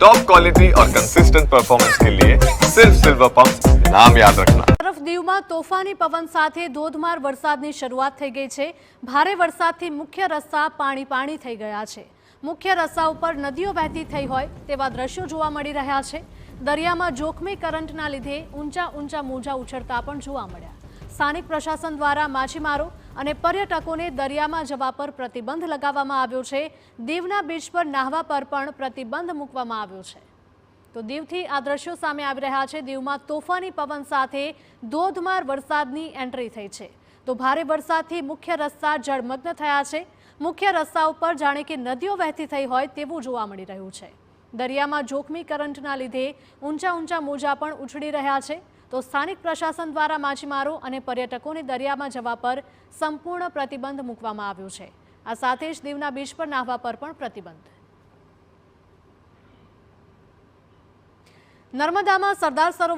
Top quality और consistent performance के लिए सिर्फ सिल्वर पंप नाम याद रखना। તરફ દીવમાં તોફાની પવન સાથે ધોધમાર વરસાદની શરૂઆત થઈ ગઈ છે। ભારે વરસાદથી મુખ્ય રસ્તા પાણી થઈ ગયા છે। મુખ્ય રસ્તા ઉપર નદીઓ વહેતી થઈ હોય તેવા દ્રશ્યો જોવા મળી રહ્યા છે। દરિયામાં જોખમી કરંટના લીધે ઊંચા મોજા ઉછળતા પણ જોવા મળ્યા। સ્થાનિક પ્રશાસન દ્વારા માછીમારો અને પર્યટકોને દરિયામાં જવા પર પ્રતિબંધ લગાવવામાં આવ્યો છે। દીવના બીચ પર નાહવા પર પણ પ્રતિબંધ મૂકવામાં આવ્યો છે। તો દીવથી આ દ્રશ્યો સામે આવી રહ્યા છે। દીવમાં તોફાની પવન સાથે ધોધમાર વરસાદની એન્ટ્રી થઈ છે। તો ભારે વરસાદથી મુખ્ય રસ્તા જળમગ્ન થયા છે। મુખ્ય રસ્તા ઉપર જાણે કે નદીઓ વહેતી થઈ હોય તેવું જોવા મળી રહ્યું છે। દરિયામાં જોખમી કરંટના લીધે ઊંચા મોજા પણ ઉછળી રહ્યા છે। તો સ્થાનિક પ્રશાસન દ્વારા માછીમારો અને પર્યટકોને દરિયામાં જવા પર સંપૂર્ણ પ્રતિબંધ મૂકવામાં આવ્યો છે। આ સાથે જ દીવના બીચ પર નાહવા પર પણ પ્રતિબંધ। નર્મદામાં સરદાર સરોવર